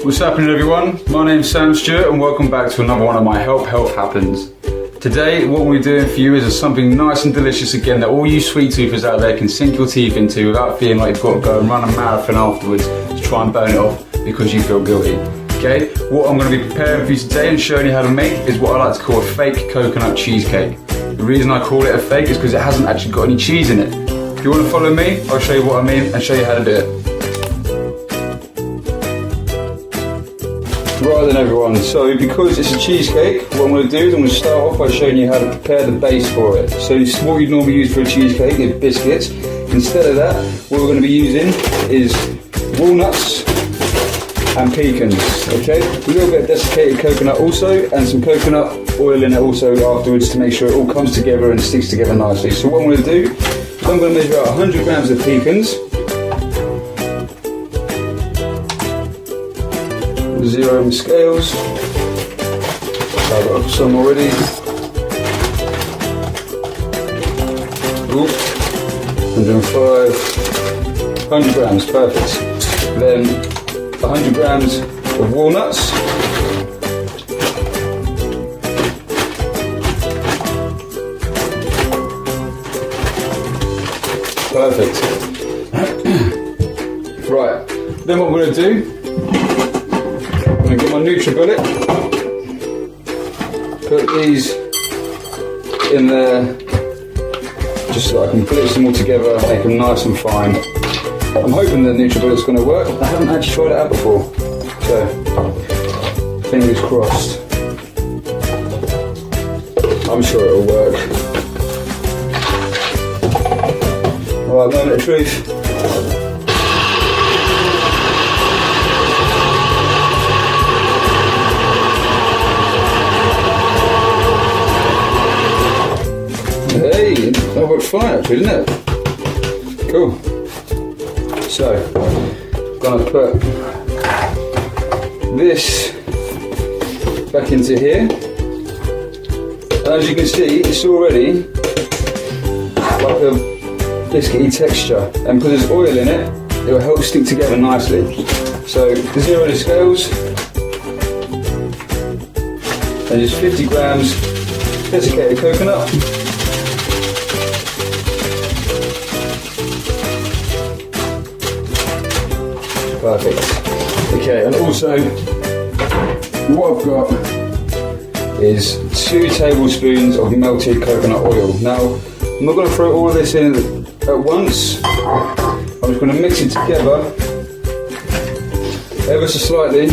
What's happening, everyone? My name's Sam Stewart and welcome back to another one of my Help Happens. Today what we're doing for you is something nice and delicious again that all you sweet toothers out there can sink your teeth into without feeling like you've got to go and run a marathon afterwards to try and burn it off because you feel guilty. Okay, what I'm going to be preparing for you today and showing you how to make is what I like to call a fake coconut cheesecake. The reason I call it a fake is because it hasn't actually got any cheese in it. If you want to follow me, I'll show you what I mean and show you how to do it. Right then everyone, so because it's a cheesecake, what I'm going to do is I'm going to start off by showing you how to prepare the base for it. So what you'd normally use for a cheesecake is biscuits. Instead of that, what we're going to be using is walnuts and pecans, okay? A little bit of desiccated coconut also, and some coconut oil in it also afterwards to make sure it all comes together and sticks together nicely. So what I'm going to do is I'm going to measure out 100 grams of pecans. 0 in the scales. I've got some already. Ooh, 105. 100 grams, perfect. Then 100 grams of walnuts. Perfect. Right, then what we're going to do, I'm going to get my NutriBullet, put these in there just so I can blitz them all together, make them nice and fine. I'm hoping the NutriBullet's going to work. I haven't actually tried it out before, so fingers crossed. I'm sure it'll work. Alright, moment of truth. Hey, that worked fine actually, didn't it? Cool. So, I'm gonna put this back into here. And as you can see, it's already like a biscuity texture. And because there's oil in it, it will help stick together nicely. So, 0 in the scales. And just 50 grams desiccated coconut. Perfect. Okay, and also what I've got is 2 tablespoons of melted coconut oil. Now, I'm not going to throw all of this in at once. I'm just going to mix it together ever so slightly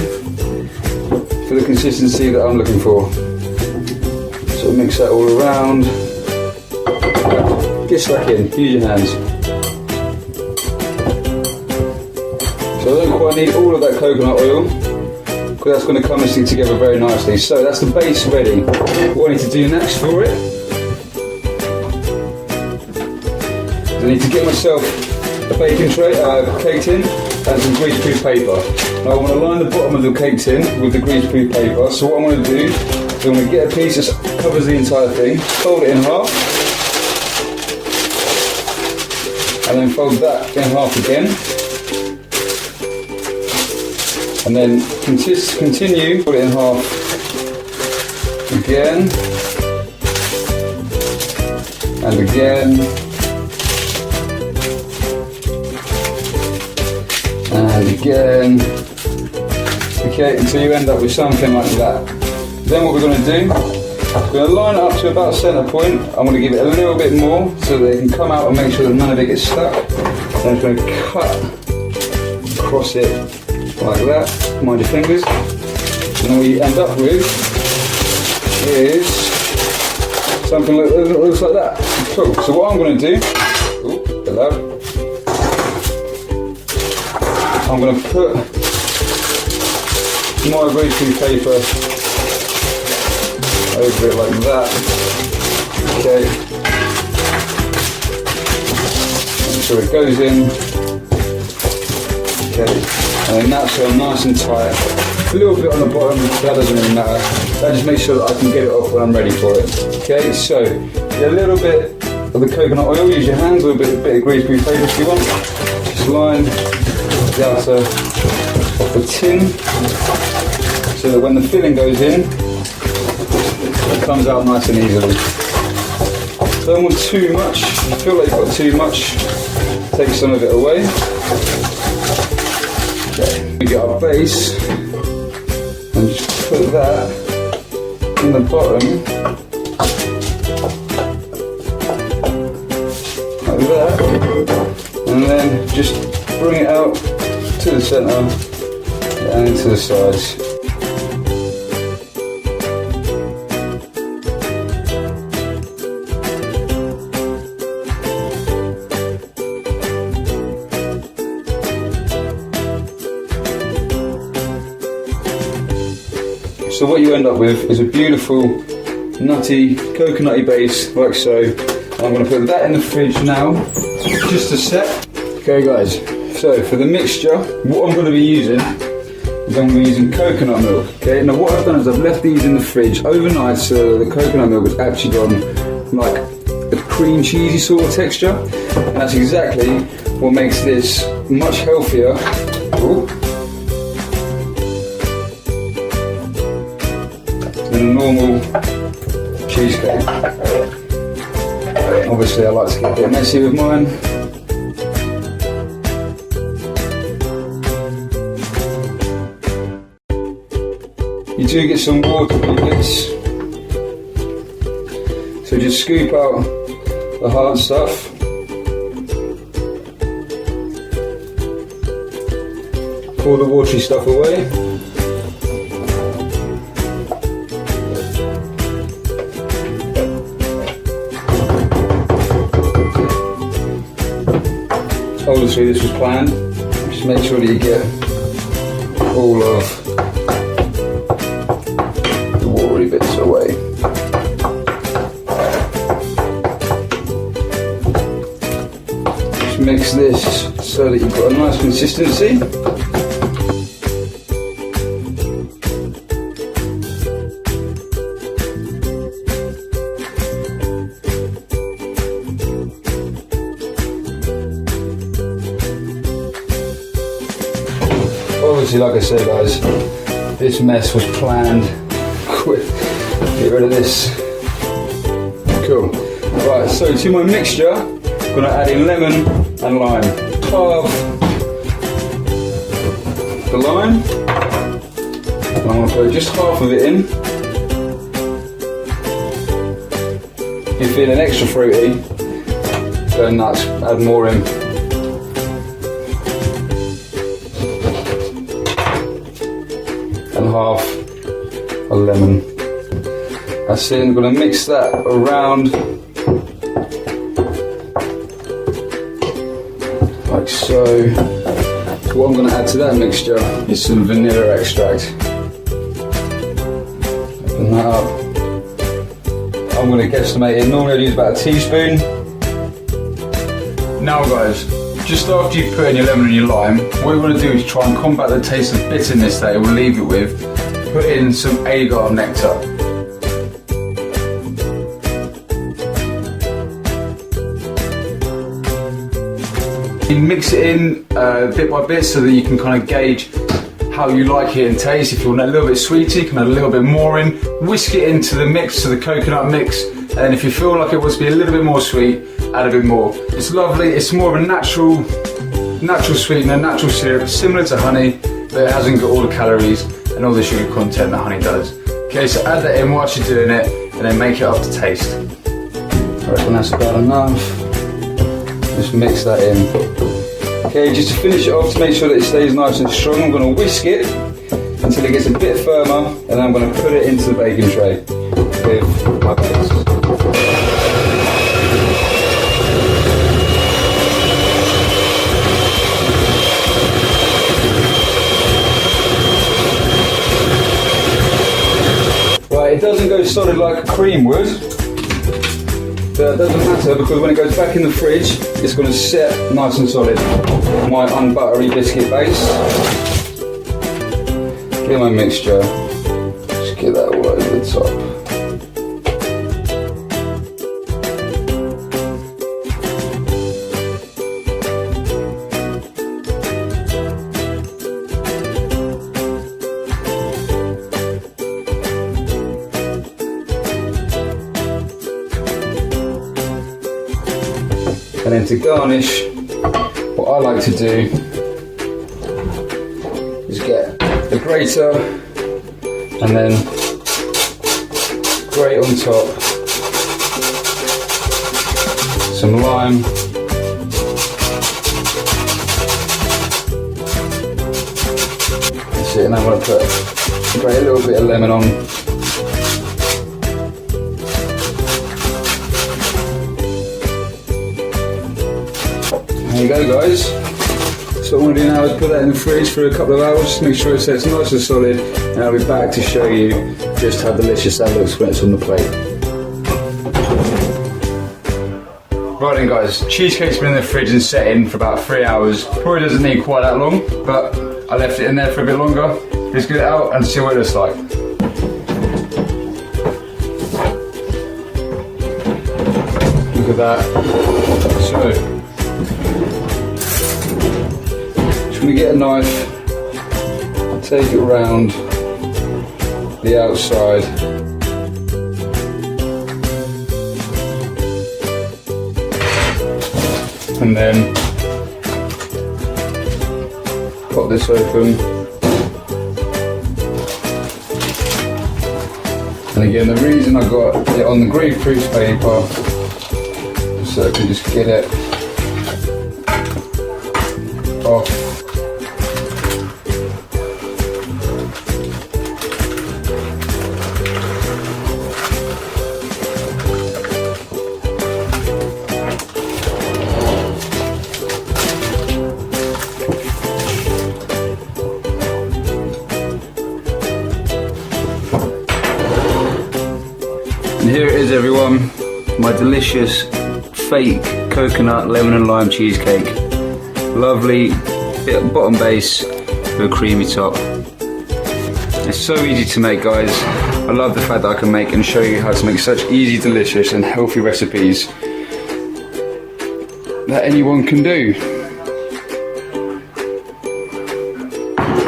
for the consistency that I'm looking for. So mix that all around. Get stuck in, use your hands. So I don't quite need all of that coconut oil because that's going to come and stick together very nicely. So that's the base ready. What I need to do next for it, I need to get myself a baking tray, cake tin and some greaseproof paper. Now I want to line the bottom of the cake tin with the greaseproof paper. So what I'm going to do is I'm going to get a piece that covers the entire thing, fold it in half, and then fold that in half again. And then continue, put it in half again, and again, and again. Okay, until you end up with something like that. Then what we're going to do, we're going to line it up to about centre point. I'm going to give it a little bit more so that it can come out and make sure that none of it gets stuck. Then I'm going to cut across it like that, mind your fingers. And then what you end up with is something that looks like that. Cool. So what I'm going to do, I'm going to put my greaseproof paper over it like that. Okay. Make sure it goes in. Okay. And then that's so nice and tight. A little bit on the bottom, that doesn't really matter. That just makes sure that I can get it off when I'm ready for it. Okay, so get a little bit of the coconut oil, use your hands, a little bit of greaseproof paper if you want. Just line the outer off the tin, so that when the filling goes in, it comes out nice and easily. Don't want too much. If you feel like you've got too much, take some of it away. Okay. We get our base and just put that in the bottom, like that, and then just bring it out to the centre and into the sides. So what you end up with is a beautiful, nutty, coconutty base, like so. I'm going to put that in the fridge now, just to set. Okay guys, so for the mixture, what I'm going to be using is I'm going to be using coconut milk. Okay, now what I've done is I've left these in the fridge overnight so the coconut milk has actually gone like a cream cheesy sort of texture, and that's exactly what makes this much healthier. Ooh. Than a normal cheesecake. Obviously I like to get a bit messy with mine. You do get some water in this, so just scoop out the hard stuff. Pour the watery stuff away. Obviously this was planned, just make sure that you get all of the watery bits away. Just mix this so that you've got a nice consistency. Obviously, like I said guys, this mess was planned. Quick, get rid of this. Cool. Right, so to my mixture, I'm going to add in lemon and lime. Half the lime, and I'm going to put just half of it in. If you're feeling extra fruity, go nuts, add more in. And half a lemon. That's it. I'm going to mix that around like so. So what I'm going to add to that mixture is some vanilla extract. Open that up. I'm going to guesstimate it. Normally I'd use about a teaspoon. Now guys, just after you've put in your lemon and your lime, what you want to do is try and combat the taste of bitterness that it will leave it with. Put in some agave nectar. You mix it in bit by bit so that you can kind of gauge how you like it in taste. If you want it a little bit sweeter, you can add a little bit more in. Whisk it into the mix, to the coconut mix, and if you feel like it wants to be a little bit more sweet, add a bit more. It's lovely. It's more of a natural sweetener, natural syrup, similar to honey, but it hasn't got all the calories and all the sugar content that honey does. Okay, so add that in whilst you're doing it, and then make it up to taste. I reckon that's about enough. Just mix that in. Okay, just to finish it off, to make sure that it stays nice and strong, I'm going to whisk it until it gets a bit firmer, and then I'm going to put it into the baking tray with my base. It doesn't go solid like a cream would, but it doesn't matter because when it goes back in the fridge, it's going to set nice and solid. My unbuttery biscuit base. Get my mixture, just get that all over the top. then to garnish, what I like to do is get a grater and then grate on top some lime, that's it, and I'm going to grate a little bit of lemon on. There you go, guys. So what I'm going to do now is put that in the fridge for a couple of hours, make sure it sets nice and solid, and I'll be back to show you just how delicious that looks when it's on the plate. Right then guys, cheesecake's been in the fridge and set in for about 3 hours. Probably doesn't need quite that long, but I left it in there for a bit longer. Let's get it out and see what it looks like. Look at that. So, just gonna get a knife, take it around the outside. And then pop this open. And again, the reason I got it on the greaseproof paper is so I can just get it off. And here it is, everyone, my delicious fake coconut lemon and lime cheesecake. Lovely bit of bottom base with a creamy top. It's so easy to make, guys. I love the fact that I can make and show you how to make such easy, delicious and healthy recipes that anyone can do.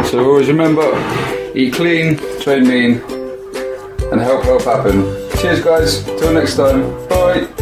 So always remember, eat clean, train mean, and help happen. Cheers guys, till next time, bye.